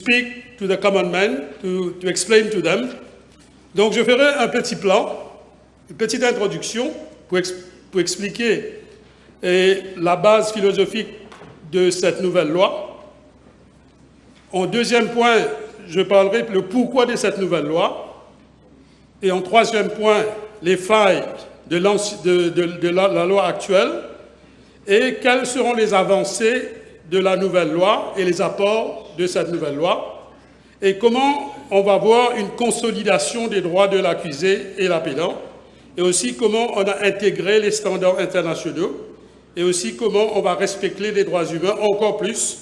speak to the common man, to explain to them. Donc je ferai un petit plan, une petite introduction pour expliquer la base philosophique de cette nouvelle loi. En deuxième point, je parlerai le pourquoi de cette nouvelle loi. Et en troisième point, les failles de la loi actuelle et quelles seront les avancées de la nouvelle loi et les apports de cette nouvelle loi et comment on va voir une consolidation des droits de l'accusé et l'appellant et aussi comment on a intégré les standards internationaux et aussi comment on va respecter les droits humains encore plus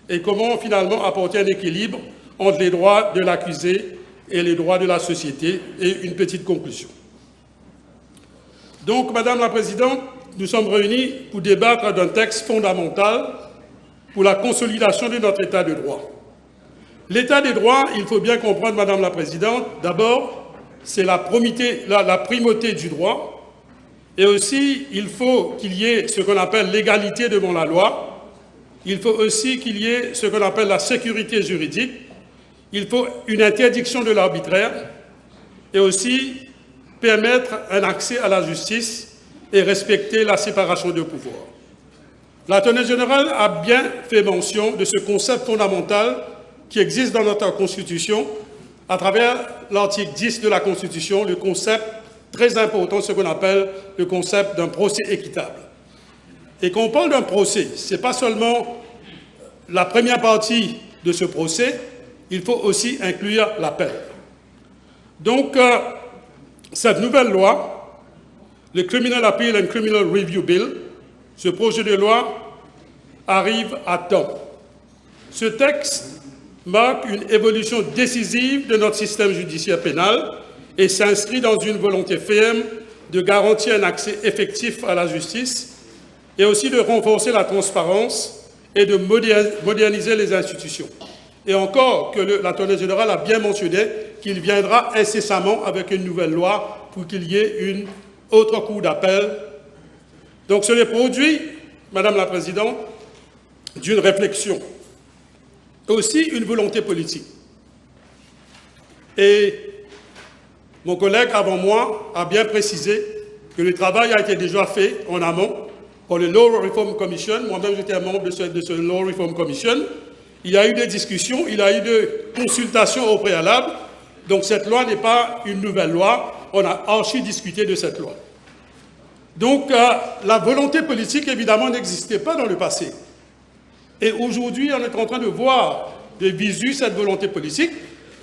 et comment finalement apporter un équilibre entre les droits de l'accusé et les droits de la société et une petite conclusion. Donc, Madame la Présidente, nous sommes réunis pour débattre d'un texte fondamental pour la consolidation de notre État de droit. L'état des droits, il faut bien comprendre, Madame la Présidente, d'abord, c'est la primauté du droit, et aussi, il faut qu'il y ait ce qu'on appelle l'égalité devant la loi, il faut aussi qu'il y ait ce qu'on appelle la sécurité juridique, il faut une interdiction de l'arbitraire, et aussi permettre un accès à la justice et respecter la séparation des pouvoirs. L'Attorney General a bien fait mention de ce concept fondamental qui existe dans notre Constitution à travers l'article 10 de la Constitution, le concept très important, ce qu'on appelle le concept d'un procès équitable. Et quand on parle d'un procès, ce n'est pas seulement la première partie de ce procès, il faut aussi inclure l'appel. Donc, cette nouvelle loi, le Criminal Appeal and Criminal Review Bill, ce projet de loi arrive à temps. Ce texte marque une évolution décisive de notre système judiciaire pénal et s'inscrit dans une volonté ferme de garantir un accès effectif à la justice et aussi de renforcer la transparence et de moderniser les institutions. Et encore que l'Attorney General a bien mentionné qu'il viendra incessamment avec une nouvelle loi pour qu'il y ait une autre cour d'appel. Donc c'est le produit, Madame la Présidente, d'une réflexion, aussi une volonté politique. Et mon collègue avant moi a bien précisé que le travail a été déjà fait en amont par le Law Reform Commission. Moi-même, j'étais un membre de ce Law Reform Commission. Il y a eu des discussions, il y a eu des consultations au préalable. Donc cette loi n'est pas une nouvelle loi. On a archi-discuté de cette loi. Donc la volonté politique, évidemment, n'existait pas dans le passé. Et aujourd'hui, on est en train de voir de visu cette volonté politique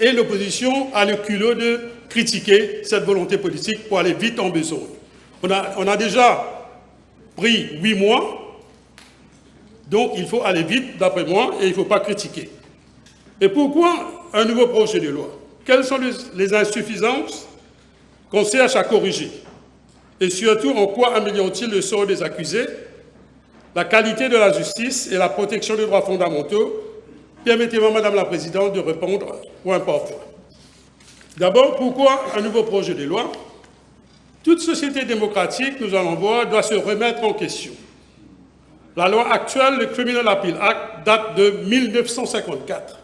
et l'opposition a le culot de critiquer cette volonté politique pour aller vite en besogne. On a déjà pris 8 mois, donc il faut aller vite, d'après moi, et il ne faut pas critiquer. Et pourquoi un nouveau projet de loi? Quelles sont les insuffisances qu'on cherche à corriger? Et surtout, en quoi améliore-t-il le sort des accusés, la qualité de la justice et la protection des droits fondamentaux? Permettez-moi, Madame la Présidente, de répondre point par point. D'abord, pourquoi un nouveau projet de loi? Toute société démocratique, nous allons voir, doit se remettre en question. La loi actuelle, le Criminal Appeal Act, date de 1954.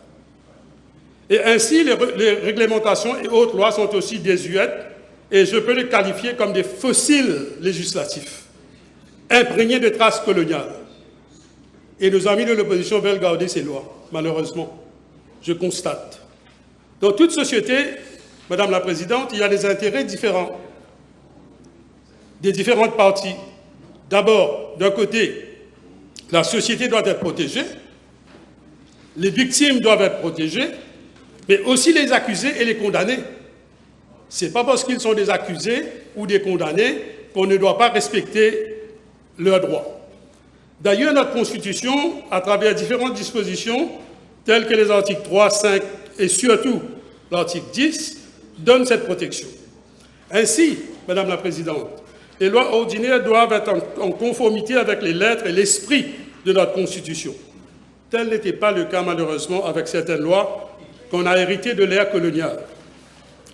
Et ainsi, les réglementations et autres lois sont aussi désuètes, et je peux les qualifier comme des fossiles législatifs, imprégnés de traces coloniales. Et nos amis de l'opposition veulent garder ces lois, malheureusement. Je constate. Dans toute société, Madame la Présidente, il y a des intérêts différents, des différentes parties. D'abord, d'un côté, la société doit être protégée, les victimes doivent être protégées, mais aussi les accusés et les condamnés. Ce n'est pas parce qu'ils sont des accusés ou des condamnés qu'on ne doit pas respecter leurs droits. D'ailleurs, notre Constitution, à travers différentes dispositions, telles que les articles 3, 5 et surtout l'article 10, donne cette protection. Ainsi, Madame la Présidente, les lois ordinaires doivent être en conformité avec les lettres et l'esprit de notre Constitution. Tel n'était pas le cas, malheureusement, avec certaines lois qu'on a héritées de l'ère coloniale.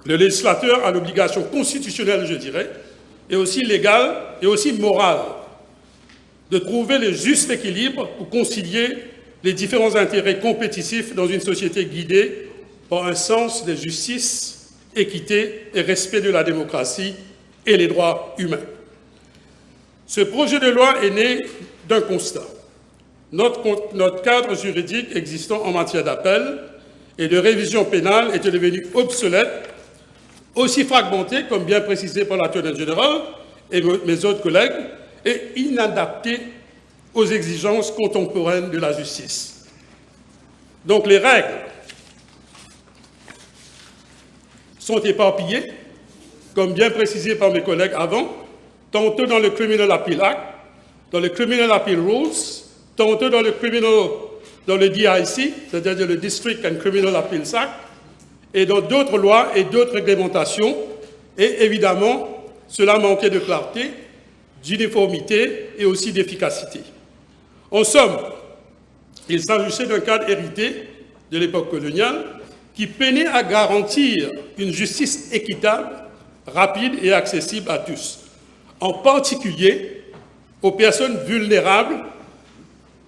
Le législateur a l'obligation constitutionnelle, je dirais, et aussi légale et aussi morale, de trouver le juste équilibre pour concilier les différents intérêts compétitifs dans une société guidée par un sens de justice, équité et respect de la démocratie et les droits humains. Ce projet de loi est né d'un constat. Notre cadre juridique existant en matière d'appel et de révision pénale était devenu obsolète, aussi fragmenté, comme bien précisé par l'attorney général et mes autres collègues, et inadapté aux exigences contemporaines de la justice. Donc les règles sont éparpillées, comme bien précisé par mes collègues avant, tantôt dans le Criminal Appeal Act, dans le Criminal Appeal Rules, tantôt dans le DIC, c'est-à-dire le District and Criminal Appeals Act, et dans d'autres lois et d'autres réglementations, et évidemment, cela manquait de clarté, d'uniformité et aussi d'efficacité. En somme, il s'agissait d'un cadre hérité de l'époque coloniale qui peinait à garantir une justice équitable, rapide et accessible à tous, en particulier aux personnes vulnérables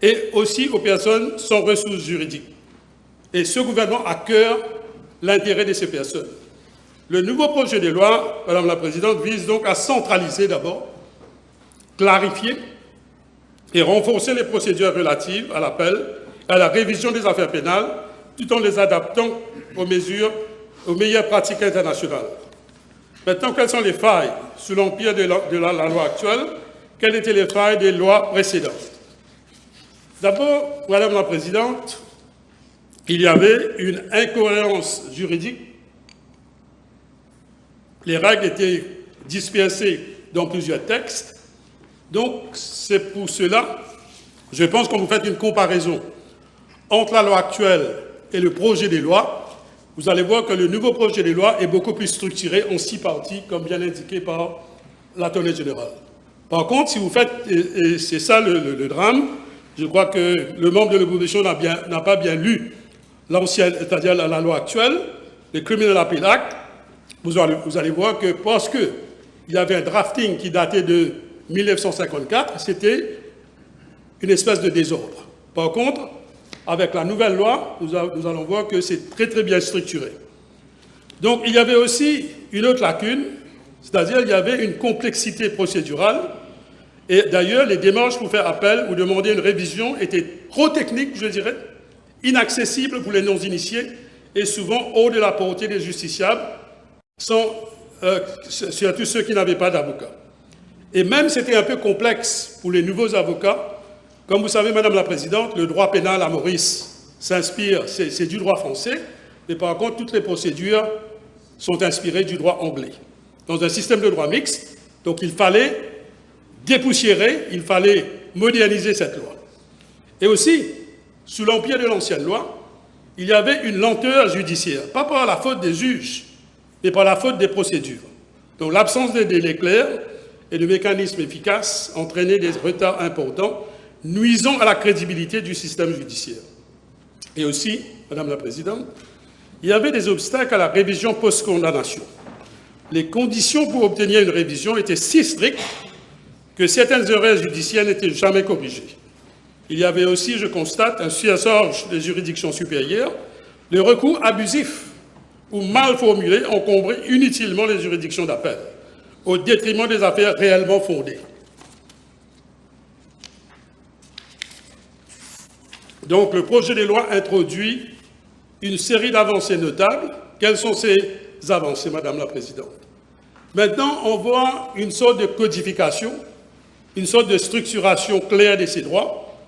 et aussi aux personnes sans ressources juridiques. Et ce gouvernement a à cœur l'intérêt de ces personnes. Le nouveau projet de loi, Madame la Présidente, vise donc à centraliser d'abord, clarifier et renforcer les procédures relatives à l'appel et à la révision des affaires pénales, tout en les adaptant aux meilleures pratiques internationales. Maintenant, quelles sont les failles sous l'empire de la loi actuelle? Quelles étaient les failles des lois précédentes? D'abord, Madame la Présidente, il y avait une incohérence juridique. Les règles étaient dispersées dans plusieurs textes. Donc, c'est pour cela, je pense qu'on vous fait une comparaison entre la loi actuelle et le projet de loi. Vous allez voir que le nouveau projet de loi est beaucoup plus structuré en 6 parties, comme bien indiqué par l'attorney général. Par contre, si vous faites, et c'est ça le drame, je crois que le membre de l'opposition n'a pas bien lu l'ancienne, c'est-à-dire la loi actuelle, le Criminal Appeal Act. Vous allez voir que parce qu'il y avait un drafting qui datait de 1954, c'était une espèce de désordre. Par contre, avec la nouvelle loi, nous allons voir que c'est très très bien structuré. Donc il y avait aussi une autre lacune, c'est-à-dire il y avait une complexité procédurale, et d'ailleurs les démarches pour faire appel ou demander une révision étaient trop techniques, je dirais, inaccessibles pour les non-initiés, et souvent hors de la portée des justiciables, surtout ceux qui n'avaient pas d'avocat. Et même c'était un peu complexe pour les nouveaux avocats. Comme vous savez, Madame la Présidente, le droit pénal à Maurice s'inspire, c'est du droit français, mais par contre, toutes les procédures sont inspirées du droit anglais. Dans un système de droit mixte, donc il fallait dépoussiérer, il fallait moderniser cette loi. Et aussi, sous l'empire de l'ancienne loi, il y avait une lenteur judiciaire, pas par la faute des juges, mais par la faute des procédures. Donc l'absence de délais clairs et de mécanismes efficaces entraînait des retards importants, nuisant à la crédibilité du système judiciaire. Et aussi, Madame la Présidente, il y avait des obstacles à la révision post-condamnation. Les conditions pour obtenir une révision étaient si strictes que certaines erreurs judiciaires n'étaient jamais corrigées. Il y avait aussi, je constate, un surcharge des juridictions supérieures, le recours abusif ou mal formulé encombrait inutilement les juridictions d'appel, au détriment des affaires réellement fondées. Donc, le projet de loi introduit une série d'avancées notables. Quelles sont ces avancées, Madame la Présidente? Maintenant, on voit une sorte de codification, une sorte de structuration claire de ces droits.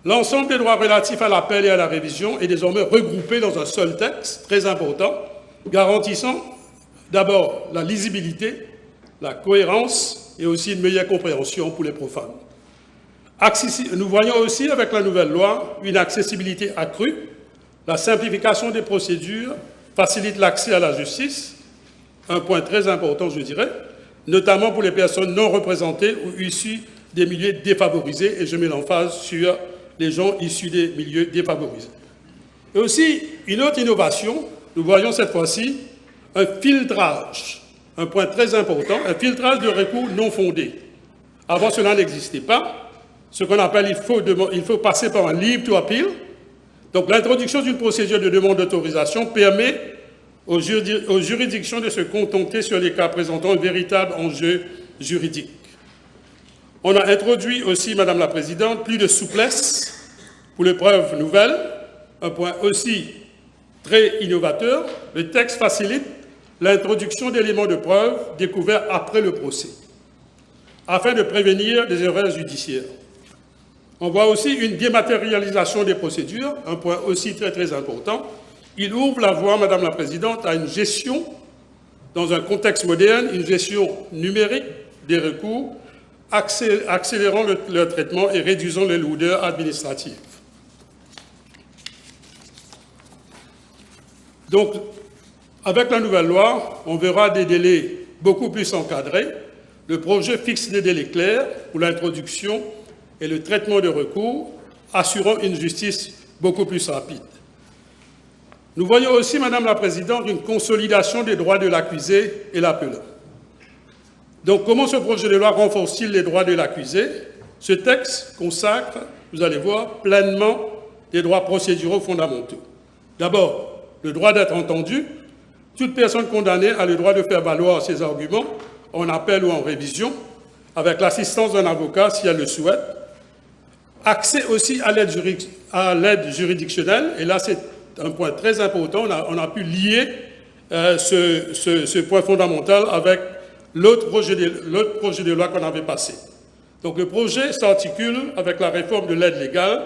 L'ensemble des droits relatifs à l'appel et à la révision est désormais regroupé dans un seul texte, très important, garantissant d'abord la lisibilité, la cohérence et aussi une meilleure compréhension pour les profanes. Nous voyons aussi avec la nouvelle loi une accessibilité accrue, la simplification des procédures facilite l'accès à la justice, un point très important je dirais, notamment pour les personnes non représentées ou issues des milieux défavorisés, et je mets l'emphase sur les gens issus des milieux défavorisés. Et aussi, une autre innovation, nous voyons cette fois-ci un filtrage, un point très important, un filtrage de recours non fondés. Avant, cela n'existait pas. ce qu'on appelle il faut passer par un leave to appeal. Donc l'introduction d'une procédure de demande d'autorisation permet aux juridictions de se contenter sur les cas présentant un véritable enjeu juridique. On a introduit aussi, Madame la Présidente, plus de souplesse pour les preuves nouvelles, un point aussi très innovateur. Le texte facilite l'introduction d'éléments de preuve découverts après le procès, afin de prévenir des erreurs judiciaires. On voit aussi une dématérialisation des procédures, un point aussi très important. Il ouvre la voie, Madame la Présidente, à une gestion, dans un contexte moderne, une gestion numérique des recours, accélérant leur traitement et réduisant les lourdeurs administratives. Donc, avec la nouvelle loi, on verra des délais beaucoup plus encadrés. Le projet fixe des délais clairs pour l'introduction et le traitement de recours, assurant une justice beaucoup plus rapide. Nous voyons aussi, Madame la Présidente, une consolidation des droits de l'accusé et l'appelant. Donc, comment ce projet de loi renforce-t-il les droits de l'accusé? Ce texte consacre, vous allez voir, pleinement les droits procéduraux fondamentaux. D'abord, le droit d'être entendu. Toute personne condamnée a le droit de faire valoir ses arguments en appel ou en révision, avec l'assistance d'un avocat si elle le souhaite. Accès aussi à l'aide juridictionnelle, et là c'est un point très important, on a pu lier ce point fondamental avec l'autre projet de loi qu'on avait passé. Donc le projet s'articule avec la réforme de l'aide légale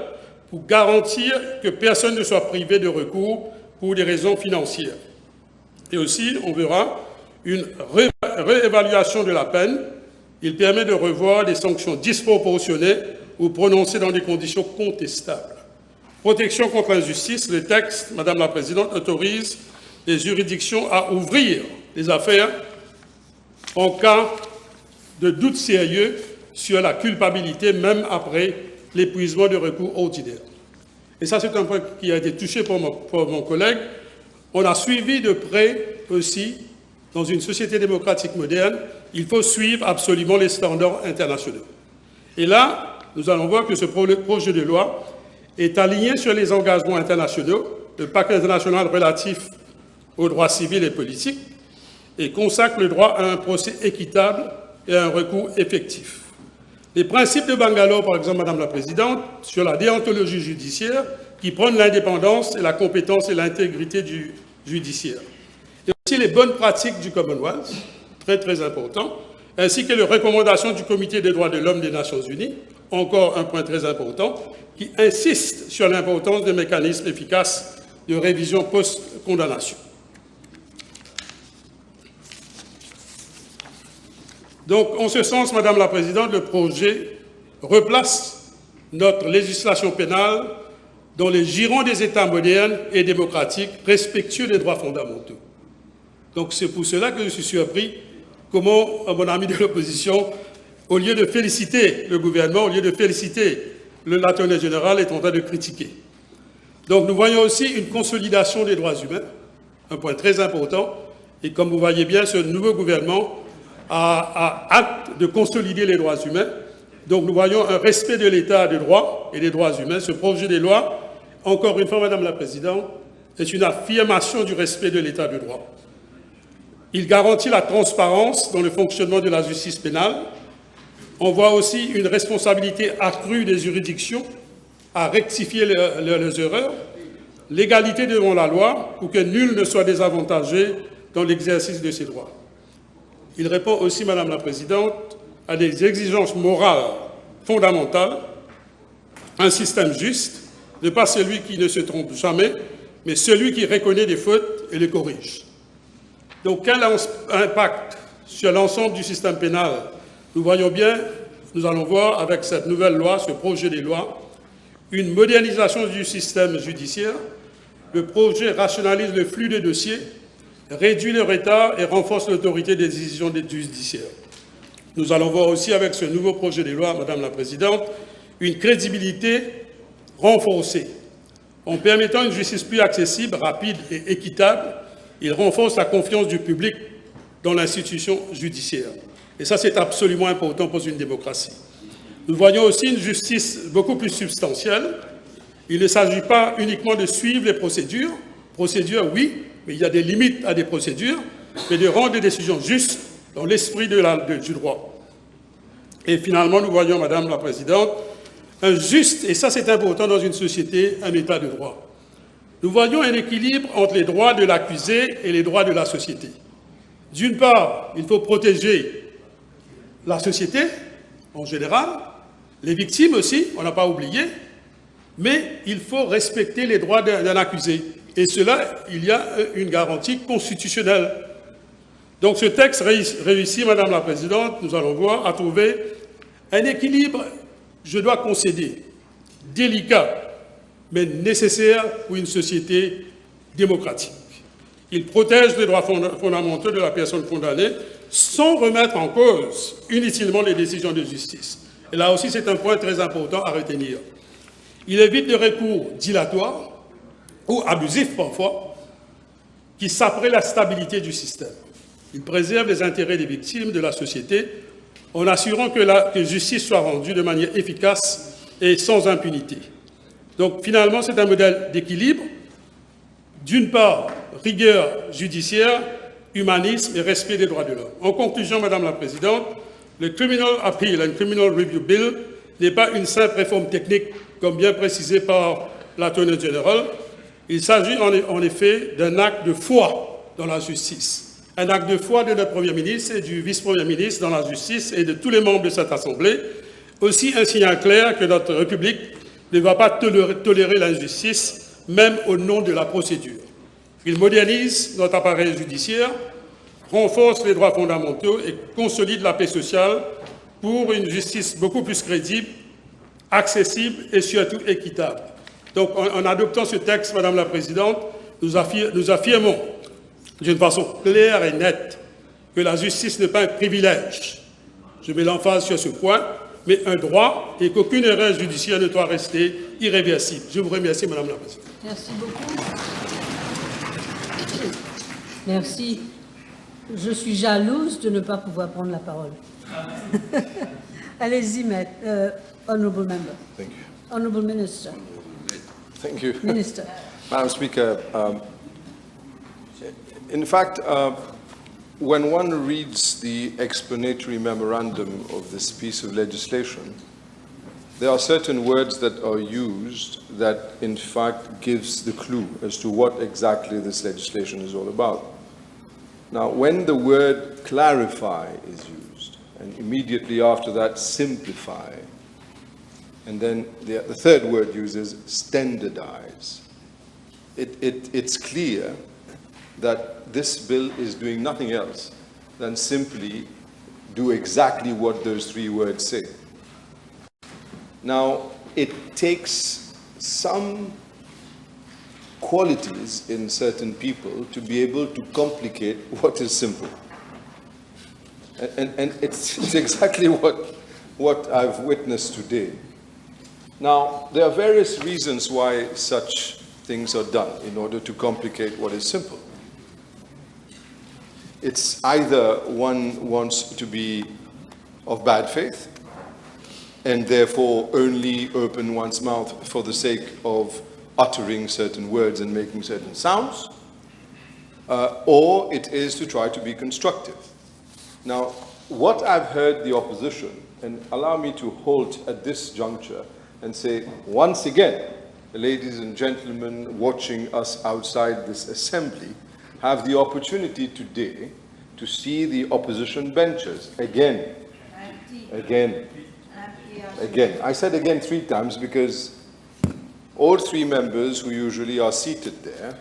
pour garantir que personne ne soit privé de recours pour des raisons financières. Et aussi, on verra une réévaluation de la peine. Il permet de revoir des sanctions disproportionnées ou prononcées dans des conditions contestables. Protection contre l'injustice, le texte, Madame la Présidente, autorise les juridictions à ouvrir les affaires en cas de doute sérieux sur la culpabilité, même après l'épuisement de recours ordinaire. Et ça, c'est un point qui a été touché par mon collègue. On a suivi de près aussi, dans une société démocratique moderne, il faut suivre absolument les standards internationaux. Et là, nous allons voir que ce projet de loi est aligné sur les engagements internationaux, le pacte international relatif aux droits civils et politiques, et consacre le droit à un procès équitable et à un recours effectif. Les principes de Bangalore, par exemple, Madame la Présidente, sur la déontologie judiciaire, qui prônent l'indépendance et la compétence et l'intégrité du judiciaire. Et aussi les bonnes pratiques du Commonwealth, très important, ainsi que les recommandations du Comité des droits de l'homme des Nations Unies, encore un point très important, qui insiste sur l'importance des mécanismes efficaces de révision post-condamnation. Donc, en ce sens, Madame la Présidente, le projet replace notre législation pénale dans les girons des États modernes et démocratiques, respectueux des droits fondamentaux. Donc, c'est pour cela que je suis surpris comment mon ami de l'opposition, au lieu de féliciter le gouvernement, au lieu de féliciter l'Attorney général, est en train de critiquer. Donc, nous voyons aussi une consolidation des droits humains, un point très important. Et comme vous voyez bien, ce nouveau gouvernement a hâte de consolider les droits humains. Donc nous voyons un respect de l'état de droit et des droits humains. Ce projet de loi, encore une fois, Madame la Présidente, est une affirmation du respect de l'état de droit. Il garantit la transparence dans le fonctionnement de la justice pénale. On voit aussi une responsabilité accrue des juridictions à rectifier leurs erreurs, l'égalité devant la loi pour que nul ne soit désavantagé dans l'exercice de ses droits. Il répond aussi, Madame la Présidente, à des exigences morales fondamentales, un système juste, n'est pas celui qui ne se trompe jamais, mais celui qui reconnaît des fautes et les corrige. Donc, quel impact sur l'ensemble du système pénal? Nous voyons bien, nous allons voir avec cette nouvelle loi, ce projet de loi, une modernisation du système judiciaire. Le projet rationalise le flux des dossiers, réduit le retard et renforce l'autorité des décisions judiciaires. Nous allons voir aussi avec ce nouveau projet de loi, Madame la Présidente, une crédibilité renforcée. En permettant une justice plus accessible, rapide et équitable, il renforce la confiance du public dans l'institution judiciaire. Et ça, c'est absolument important pour une démocratie. Nous voyons aussi une justice beaucoup plus substantielle. Il ne s'agit pas uniquement de suivre les procédures. Procédures, oui, mais il y a des limites à des procédures, mais de rendre des décisions justes dans l'esprit du droit. Et finalement, nous voyons, Madame la Présidente, un juste, et ça c'est important dans une société, un état de droit. Nous voyons un équilibre entre les droits de l'accusé et les droits de la société. D'une part, il faut protéger la société en général, les victimes aussi, on n'a pas oublié, mais il faut respecter les droits d'un accusé. Et cela, il y a une garantie constitutionnelle. Donc ce texte réussit, Madame la Présidente, nous allons voir, à trouver un équilibre, je dois concéder, délicat, mais nécessaire pour une société démocratique. Il protège les droits fondamentaux de la personne condamnée sans remettre en cause inutilement les décisions de justice. Et là aussi, c'est un point très important à retenir. Il évite le recours dilatoire ou abusif parfois, qui saperait la stabilité du système. Il préserve les intérêts des victimes de la société en assurant que la justice soit rendue de manière efficace et sans impunité. Donc finalement, c'est un modèle d'équilibre. D'une part, rigueur judiciaire, humanisme et respect des droits de l'homme. En conclusion, Madame la Présidente, le Criminal Appeal and Criminal Review Bill n'est pas une simple réforme technique, comme bien précisé par l'Attorney General. Il s'agit en effet d'un acte de foi dans la justice, un acte de foi de notre Premier ministre et du Vice-Premier ministre dans la justice et de tous les membres de cette Assemblée, aussi un signal clair que notre République ne va pas tolérer l'injustice, même au nom de la procédure. Il modernise notre appareil judiciaire, renforce les droits fondamentaux et consolide la paix sociale pour une justice beaucoup plus crédible, accessible et surtout équitable. Donc, en adoptant ce texte, Madame la Présidente, nous affirmons d'une façon claire et nette que la justice n'est pas un privilège. Je mets l'emphase sur ce point, mais un droit et qu'aucune erreur judiciaire ne doit rester irréversible. Je vous remercie, Madame la Présidente. Merci beaucoup. Merci. Je suis jalouse de ne pas pouvoir prendre la parole. Allez-y, Honourable Member. Thank you. Honourable Minister. Thank you. Minister. Madam Speaker, in fact, when one reads the explanatory memorandum of this piece of legislation, there are certain words that are used that, in fact, gives the clue as to what exactly this legislation is all about. Now, when the word clarify is used, and immediately after that, simplify, and then the third word uses standardize, it's clear that this bill is doing nothing else than simply do exactly what those three words say. Now, it takes some qualities in certain people to be able to complicate what is simple. And it's exactly what I've witnessed today. Now, there are various reasons why such things are done in order to complicate what is simple. It's either one wants to be of bad faith and therefore only open one's mouth for the sake of uttering certain words and making certain sounds, or it is to try to be constructive. Now, what I've heard the opposition, and allow me to halt at this juncture and say, once again, ladies and gentlemen watching us outside this assembly have the opportunity today to see the opposition benches again. Again. Again. I said again 3 times because all 3 members who usually are seated there,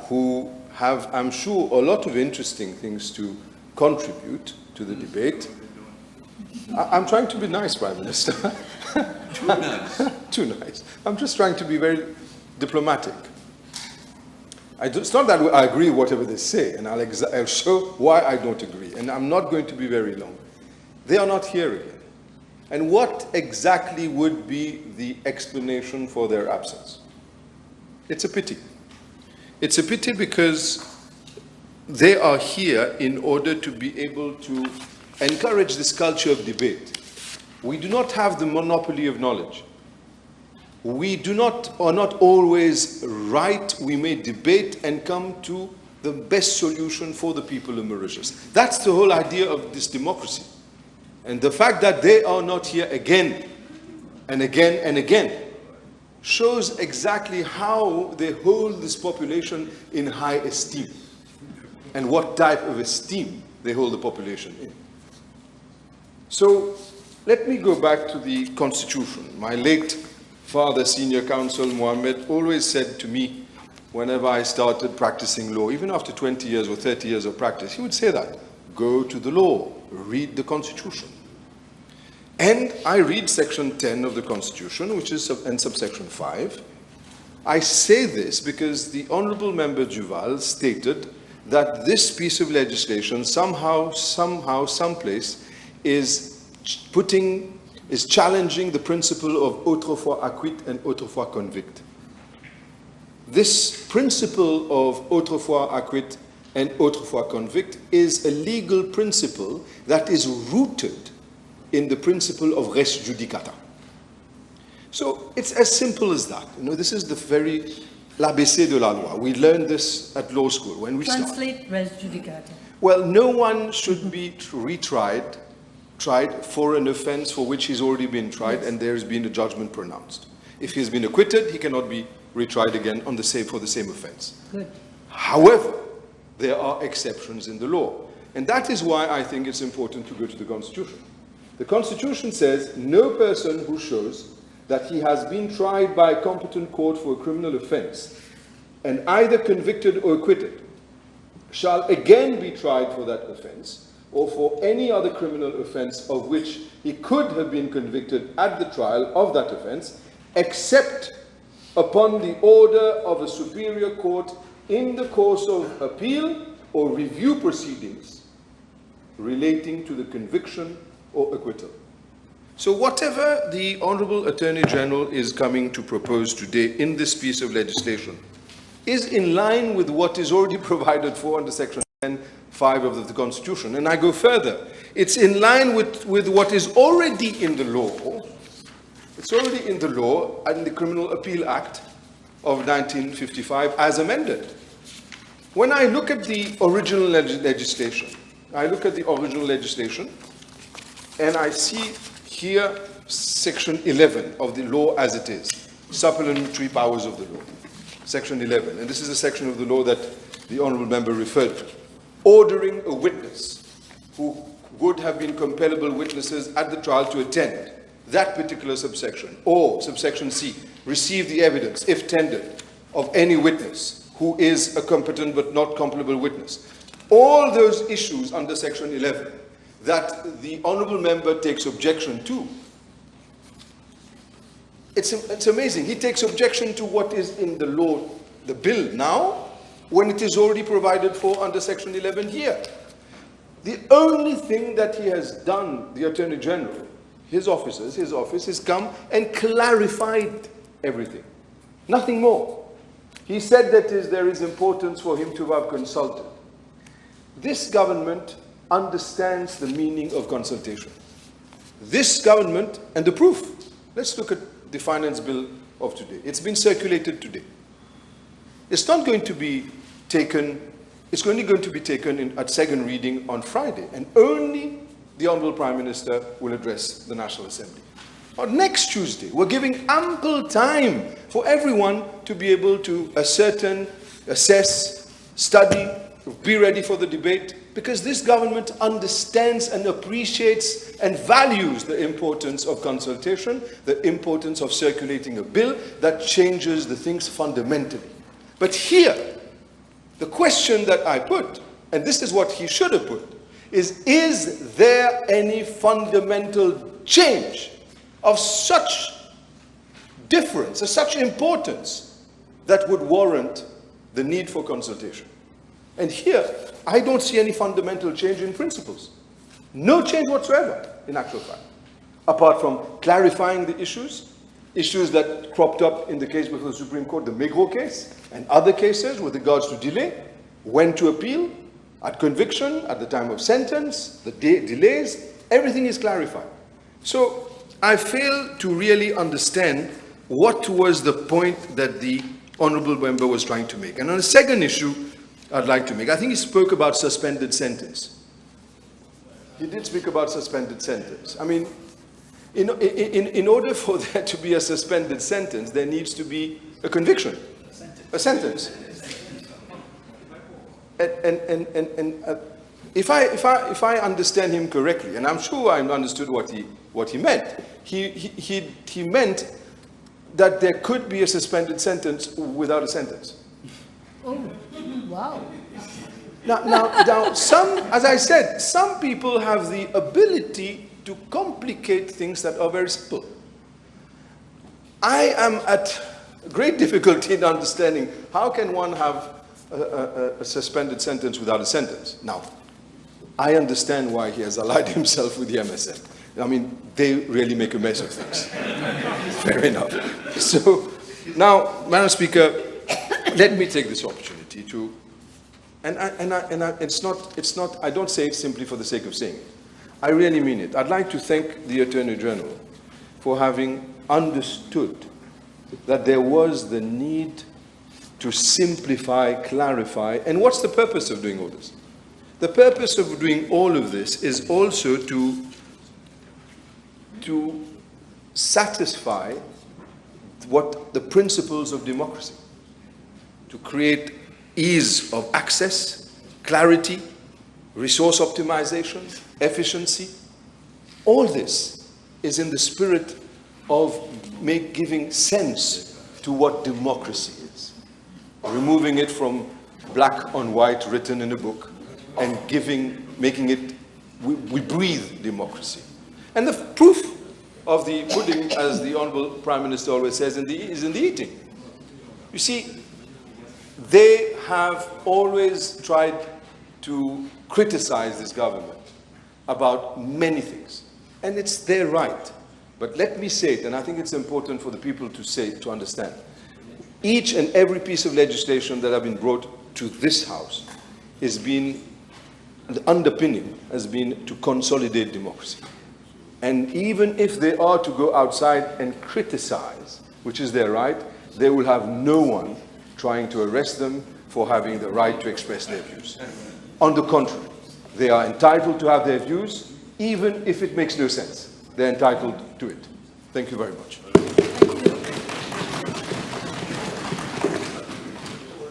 who have, I'm sure, a lot of interesting things to contribute to the debate. I'm trying to be nice, Prime Minister. Too nice. Too nice. I'm just trying to be very diplomatic. It's not that I agree with whatever they say, and I'll show why I don't agree, and I'm not going to be very long. They are not here again. And what exactly would be the explanation for their absence? It's a pity. It's a pity because they are here in order to be able to encourage this culture of debate. We do not have the monopoly of knowledge. We are not always right. We may debate and come to the best solution for the people of Mauritius. That's the whole idea of this democracy. And the fact that they are not here again and again and again shows exactly how they hold this population in high esteem and what type of esteem they hold the population in. So let me go back to the Constitution. My late father, Senior Counsel Mohammed, always said to me whenever I started practicing law, even after 20 years or 30 years of practice, he would say that, go to the law, read the Constitution. And I read section 10 of the Constitution, which is in subsection 5. I say this because the Honorable Member Duval stated that this piece of legislation somehow, someplace is challenging the principle of autrefois acquit and autrefois convict. This principle of autrefois acquit and autrefois convict is a legal principle that is rooted in the principle of res judicata. So it's as simple as that. You know, this is the very l'ABC de la loi. We learned this at law school when we started. Translate res judicata. Well, no one should be tried for an offense for which he's already been tried, yes, and there has been a judgment pronounced. If he's been acquitted, he cannot be retried again for the same offense. Good. However, there are exceptions in the law. And that is why I think it's important to go to the Constitution. The Constitution says no person who shows that he has been tried by a competent court for a criminal offense and either convicted or acquitted shall again be tried for that offense or for any other criminal offense of which he could have been convicted at the trial of that offense, except upon the order of a superior court in the course of appeal or review proceedings relating to the conviction or acquittal. So whatever the Honorable Attorney General is coming to propose today in this piece of legislation is in line with what is already provided for under Section 10(5) of the Constitution. And I go further. It's in line with what is already in the law. It's already in the law and the Criminal Appeal Act of 1955 as amended. When I look at the original legislation, and I see here Section 11 of the law as it is, supplementary powers of the law, Section 11, and this is a section of the law that the Honourable Member referred to, ordering a witness who would have been compellable witnesses at the trial to attend that particular subsection, or subsection C, receive the evidence, if tendered, of any witness who is a competent but not compellable witness. All those issues under Section 11 that the Honourable Member takes objection to, it's amazing. He takes objection to what is in the law, the bill now, when it is already provided for under Section 11 here. The only thing that he has done, the Attorney General, his office has come and clarified everything. Nothing more. He said that there is importance for him to have consulted. This government understands the meaning of consultation. This government, and the proof, let's look at the finance bill of today. It's been circulated today. It's not going to be taken, it's only going to be taken at second reading on Friday, and only the Honourable Prime Minister will address the National Assembly. On next Tuesday, we're giving ample time for everyone to be able to ascertain, assess, study, be ready for the debate, because this government understands and appreciates and values the importance of consultation, the importance of circulating a bill that changes the things fundamentally. But here, the question that I put, and this is what he should have put, is there any fundamental change of such difference, of such importance, that would warrant the need for consultation? And here, I don't see any fundamental change in principles. No change whatsoever, in actual fact, apart from clarifying the issues that cropped up in the case before the Supreme Court, the Megro case, and other cases with regards to delay, when to appeal, at conviction, at the time of sentence, the delays, everything is clarified. So I fail to really understand what was the point that the honorable member was trying to make. And on the second issue I'd like to make, I think he spoke about suspended sentence. He did speak about suspended sentence. I mean, in order for there to be a suspended sentence, there needs to be a conviction, a sentence. If I understand him correctly, and I'm sure I understood what he meant, he meant that there could be a suspended sentence without a sentence. Oh, wow. Now, some, as I said, some people have the ability to complicate things that are very simple. I am at great difficulty in understanding how can one have a suspended sentence without a sentence. Now, I understand why he has allied himself with the MSF. I mean, they really make a mess of things. Fair enough. So, now, Madam Speaker, let me take this opportunity to, it's not, I don't say it simply for the sake of saying it. I really mean it. I'd like to thank the Attorney General for having understood that there was the need to simplify, clarify, and what's the purpose of doing all this? The purpose of doing all of this is also to satisfy what the principles of democracy, to create ease of access, clarity, resource optimization, efficiency. All this is in the spirit of giving sense to what democracy is. Removing it from black on white written in a book and making it, we breathe democracy. And the proof of the pudding, as the Honorable Prime Minister always says, is in the eating. You see, they have always tried to criticize this government about many things. And it's their right. But let me say it, and I think it's important for the people to understand. Each and every piece of legislation that have been brought to this House the underpinning has been to consolidate democracy. And even if they are to go outside and criticize, which is their right, they will have no one trying to arrest them for having the right to express their views. On the contrary, they are entitled to have their views, even if it makes no sense. They're entitled to it. Thank you very much.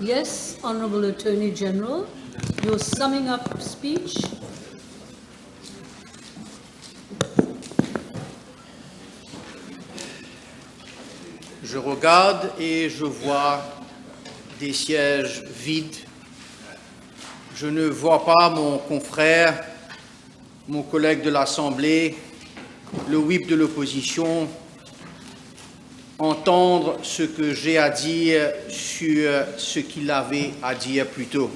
Yes, Honourable Attorney General, your summing up speech. Je regarde et je vois des sièges vides. Je ne vois pas mon confrère, mon collègue de l'Assemblée, le whip de l'opposition, entendre ce que j'ai à dire sur ce qu'il avait à dire plus tôt.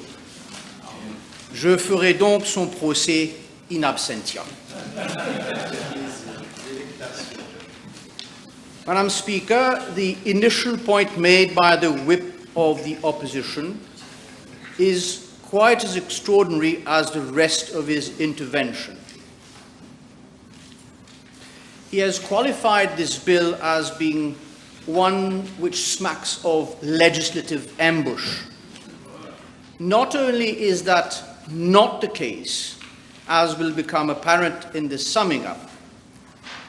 Je ferai donc son procès in absentia. Madam Speaker, the initial point made by the whip of the opposition is quite as extraordinary as the rest of his intervention. He has qualified this bill as being one which smacks of legislative ambush. Not only is that not the case, as will become apparent in the summing up,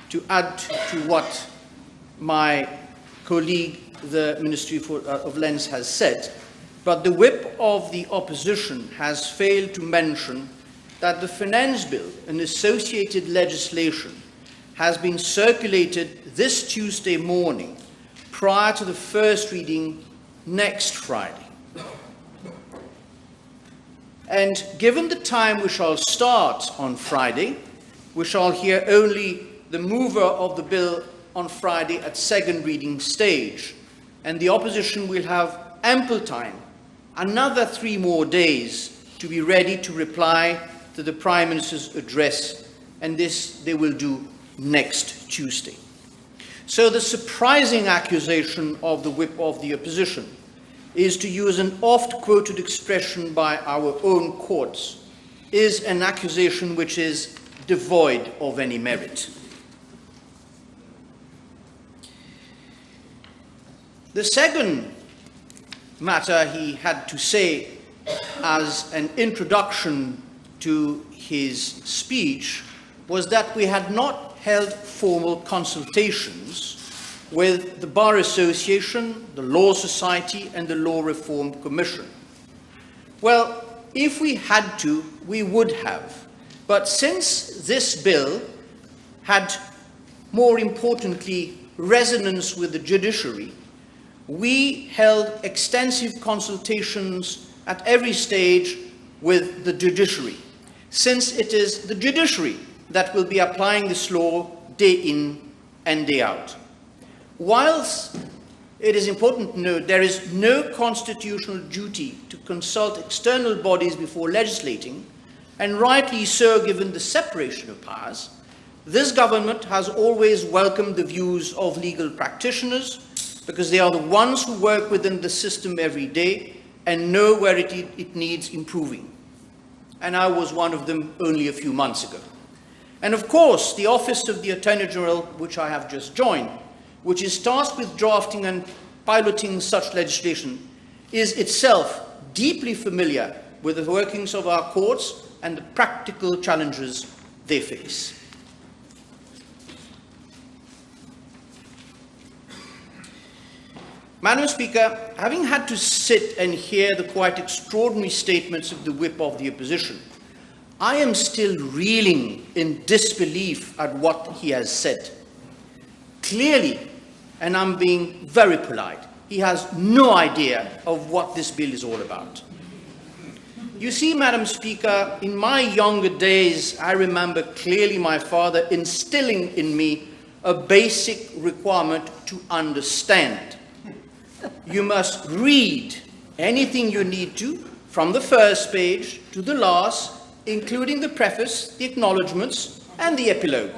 to add to what my colleague, the Ministry of Lands, has said, but the whip of the opposition has failed to mention that the finance bill and associated legislation has been circulated this Tuesday morning prior to the first reading next Friday. And given the time we shall start on Friday, we shall hear only the mover of the bill on Friday at second reading stage, and the opposition will have ample time, another 3 more days, to be ready to reply to the Prime Minister's address, and this they will do next Tuesday. So the surprising accusation of the whip of the opposition is, to use an oft-quoted expression by our own courts, is an accusation which is devoid of any merit. The second matter he had to say as an introduction to his speech was that we had not held formal consultations with the Bar Association, the Law Society, and the Law Reform Commission. Well, if we had to, we would have. But since this bill had, more importantly, resonance with the judiciary, we held extensive consultations at every stage with the judiciary, since it is the judiciary that will be applying this law day in and day out. Whilst it is important to note there is no constitutional duty to consult external bodies before legislating, and rightly so given the separation of powers, this government has always welcomed the views of legal practitioners because they are the ones who work within the system every day and know where it needs improving. And I was one of them only a few months ago. And of course, the Office of the Attorney General, which I have just joined, which is tasked with drafting and piloting such legislation, is itself deeply familiar with the workings of our courts and the practical challenges they face. Madam Speaker, having had to sit and hear the quite extraordinary statements of the whip of the opposition, I am still reeling in disbelief at what he has said. Clearly, and I'm being very polite, he has no idea of what this bill is all about. You see, Madam Speaker, in my younger days, I remember clearly my father instilling in me a basic requirement to understand. You must read anything you need to, from the first page to the last, including the preface, the acknowledgements, and the epilogue.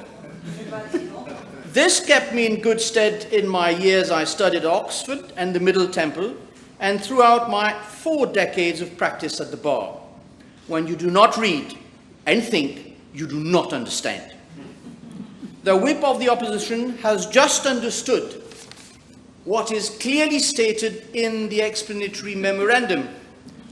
This kept me in good stead in my years I studied at Oxford and the Middle Temple, and throughout my 4 decades of practice at the bar. When you do not read and think, you do not understand. The whip of the opposition has just understood what is clearly stated in the explanatory memorandum.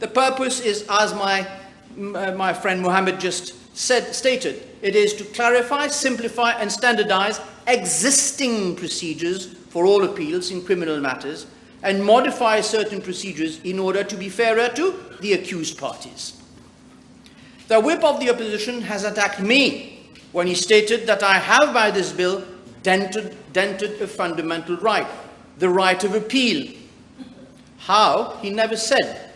The purpose is, as my friend Mohammed just stated, it is to clarify, simplify, and standardize existing procedures for all appeals in criminal matters and modify certain procedures in order to be fairer to the accused parties. The whip of the opposition has attacked me when he stated that I have by this bill dented a fundamental right, the right of appeal. How? He never said.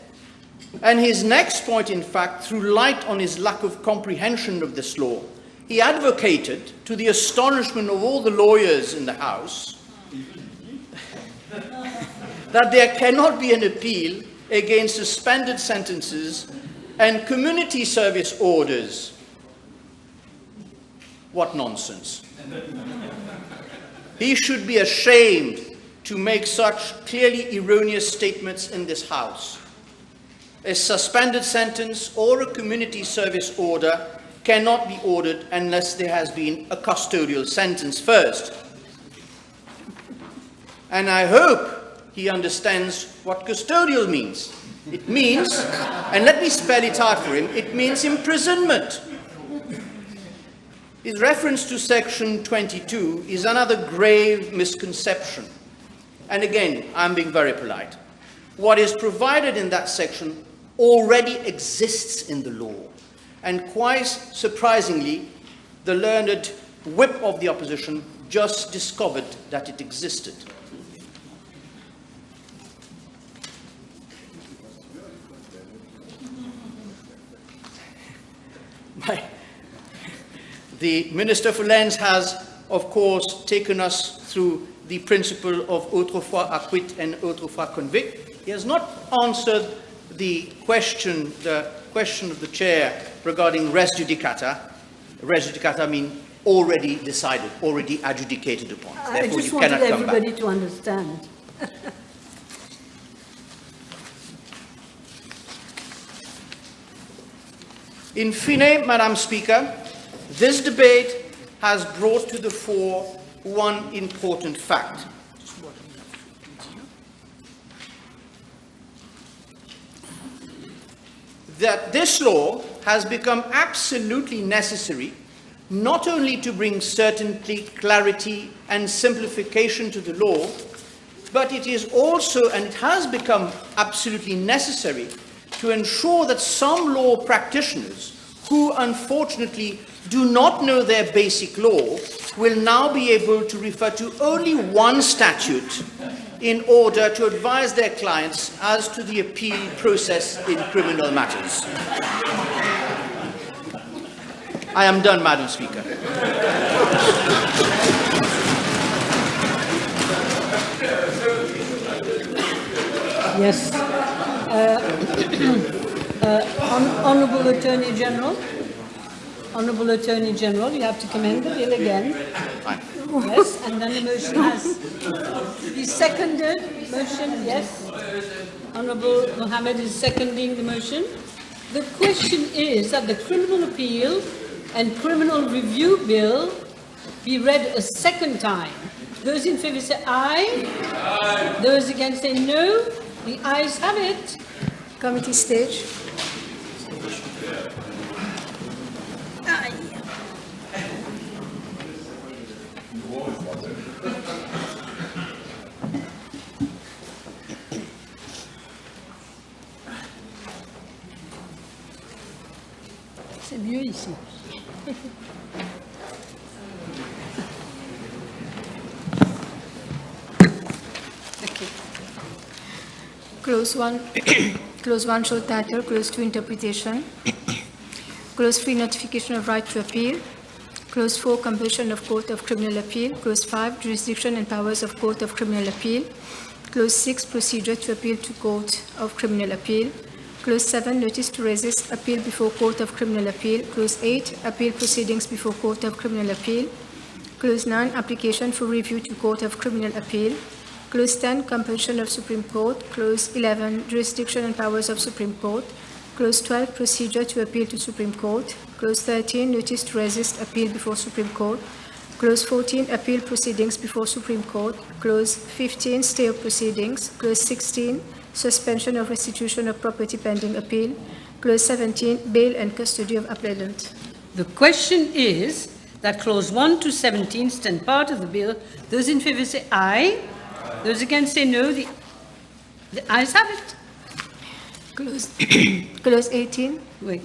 And his next point, in fact, threw light on his lack of comprehension of this law. He advocated, to the astonishment of all the lawyers in the House, that there cannot be an appeal against suspended sentences and community service orders. What nonsense. He should be ashamed to make such clearly erroneous statements in this House. A suspended sentence or a community service order cannot be ordered unless there has been a custodial sentence first. And I hope he understands what custodial means. It means, and let me spell it out for him, it means imprisonment. His reference to section 22 is another grave misconception. And again, I'm being very polite. What is provided in that section already exists in the law. And quite surprisingly, the learned whip of the opposition just discovered that it existed. The Minister for Lands has, of course, taken us through the principle of autrefois acquit and autrefois convict. He has not answered the question of the chair regarding res judicata. Res judicata means already decided, already adjudicated upon. I just wanted everybody to understand. In fine, Madam Speaker, this debate has brought to the fore one important fact. that this law has become absolutely necessary not only to bring certainty, clarity, and simplification to the law, but it is also, and it has become absolutely necessary to ensure that some law practitioners who unfortunately do not know their basic law will now be able to refer to only one statute in order to advise their clients as to the appeal process in criminal matters. I am done, Madam Speaker. Yes. Honourable Attorney General. Honourable Attorney General, you have to commend the bill again. Yes, and then the motion has the seconded motion, yes. Honourable Mohammed is seconding the motion. The question is that the criminal appeal and criminal review bill be read a second time. Those in favour say aye. Aye. Those against say no. The ayes have it. Committee stage. Aye. C'est mieux ici. Okay. Clause 1, Clause 1 show title, Clause 2 interpretation, Clause 3 notification of right to appeal, Clause 4 compulsion of Court of Criminal Appeal, Clause 5 jurisdiction and powers of Court of Criminal Appeal, Clause 6 procedure to appeal to Court of Criminal Appeal, Clause 7 notice to resist appeal before Court of Criminal Appeal, Clause 8 appeal proceedings before Court of Criminal Appeal, Clause 9 application for review to Court of Criminal Appeal, Clause 10 compulsion of Supreme Court, Clause 11 jurisdiction and powers of Supreme Court, Clause 12 procedure to appeal to Supreme Court, Clause 13 notice to resist appeal before Supreme Court, Clause 14 appeal proceedings before Supreme Court, Clause 15 stay of proceedings, Clause 16 suspension of restitution of property pending appeal, Clause 17 bail and custody of appellant. The question is that Clause 1 to 17 stand part of the bill. Those in favour say aye. Those against say no. The ayes have it. Clause 18. Wait.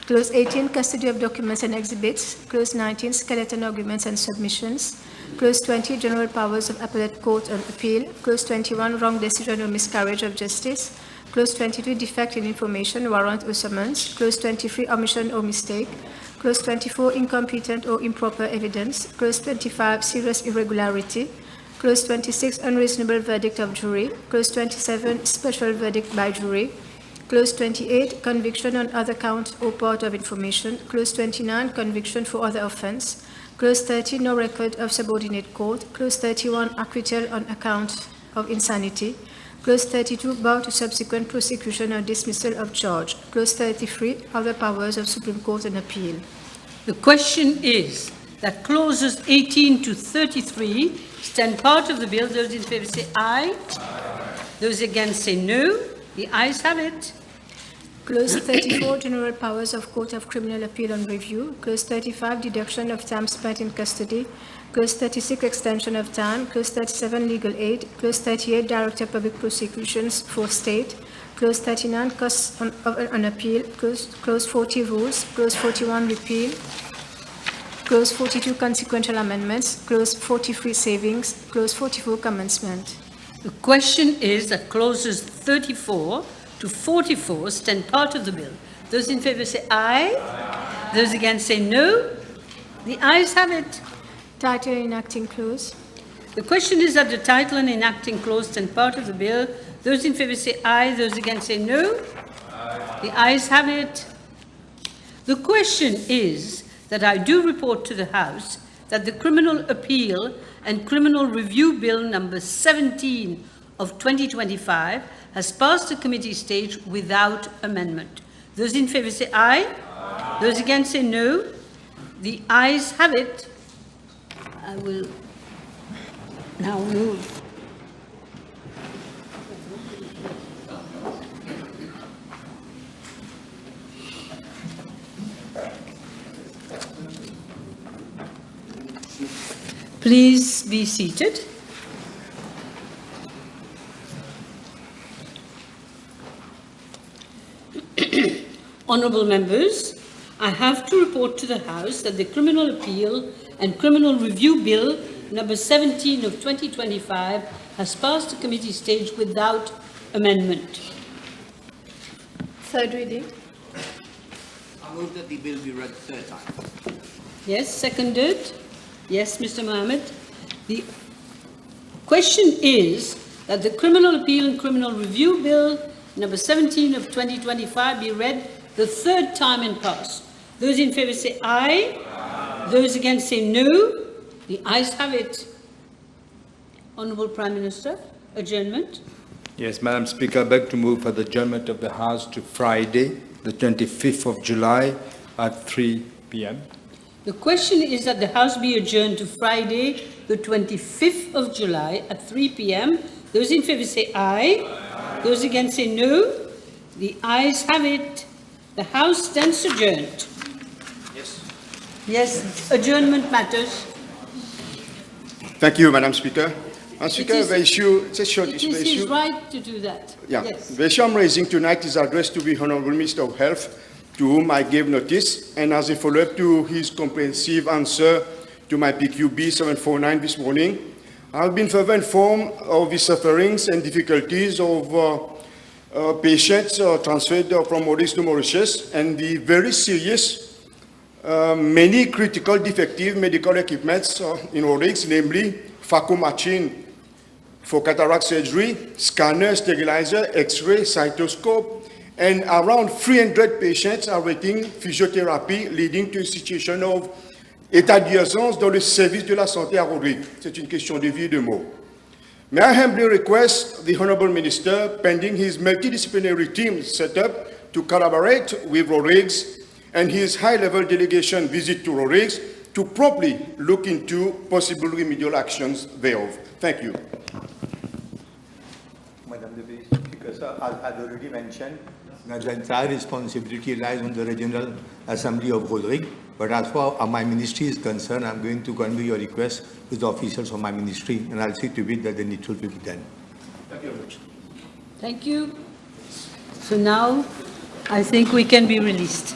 Clause 18, custody of documents and exhibits. Clause 19, skeleton arguments and submissions. Clause 20, general powers of appellate court on appeal. Clause 21, wrong decision or miscarriage of justice. Clause 22, defect in information, warrant or summons. Clause 23, omission or mistake. Clause 24, incompetent or improper evidence. Clause 25, serious irregularity. Clause 26, unreasonable verdict of jury. Clause 27, special verdict by jury. Clause 28, conviction on other count or part of information. Clause 29, conviction for other offense. Clause 30, no record of subordinate court. Clause 31, acquittal on account of insanity. Clause 32, bar to subsequent prosecution or dismissal of charge. Clause 33, other powers of Supreme Court and appeal. The question is that clauses 18 to 33 stand part of the bill. Those in favour say aye. Those against say no. The ayes have it. Clause 34, general powers of Court of Criminal Appeal on review. Clause 35, deduction of time spent in custody. Clause 36, extension of time. Clause 37, legal aid. Clause 38, director of public prosecutions for state. Clause 39, costs on appeal. Clause 40, rules. Clause 41, repeal. Clause 42, consequential amendments. Clause 43, savings. Clause 44, commencement. The question is that clauses 34 to 44 stand part of the bill. Those in favour say aye. Aye. Those against say no. The ayes have it. Title enacting clause. The question is that the title and enacting clause stand part of the bill. Those in favour say aye. Those against say no. Aye. The ayes have it. The question is that I do report to the House that the Criminal Appeal and Criminal Review Bill number 17 of 2025 has passed the committee stage without amendment. Those in favour say aye. Aye. Those against say no. The ayes have it. I will now move Please be seated. Honourable members, I have to report to the House that the Criminal Appeal and Criminal Review Bill number 17 of 2025 has passed the committee stage without amendment. Third reading. I move that the bill be read third time. Yes, seconded. Yes, Mr. Mohammed. The question is that the Criminal Appeal and Criminal Review Bill number 17 of 2025 be read the third time and passed. Those in favour say aye. Aye. Those against say no. The ayes have it. Honourable Prime Minister, adjournment. Yes, Madam Speaker, I beg to move for the adjournment of the House to Friday, the 25th of July at 3 p.m. The question is that the House be adjourned to Friday, the 25th of July at 3 p.m. Those in favour say aye. Aye. Those against say no. The ayes have it. The House stands adjourned. Yes. Yes, adjournment matters. Thank you, Madam Speaker. Madam Speaker, is- the issue, it's a short It issue. is his right to do that. Yeah. Yes. The issue I'm raising tonight is addressed to the Honourable Minister of Health, to whom I gave notice, and as a follow-up to his comprehensive answer to my PQB 749 this morning, I've been further informed of the sufferings and difficulties of patients transferred from Mauritius to Mauritius, and the very serious, many critical defective medical equipments in Mauritius, namely phaco machine for cataract surgery, scanner, sterilizer, X-ray, cytoscope, and around 300 patients are waiting physiotherapy, leading to a situation of état d'urgence dans le service de la santé à Rodrigue. C'est une question de vie et de mort. May I humbly request the Honourable Minister, pending his multidisciplinary team set up to collaborate with Rodrigues and his high-level delegation visit to Rodrigues, to properly look into possible remedial actions thereof. Thank you. Madam Deputy Speaker, sir, as already mentioned, the entire responsibility lies on the Regional Assembly of Rodrigue. But as far as my ministry is concerned, I'm going to convey your request with the officials of my ministry, and I'll see to it that the needful will be done. Thank you very much. Thank you. So now I think we can be released.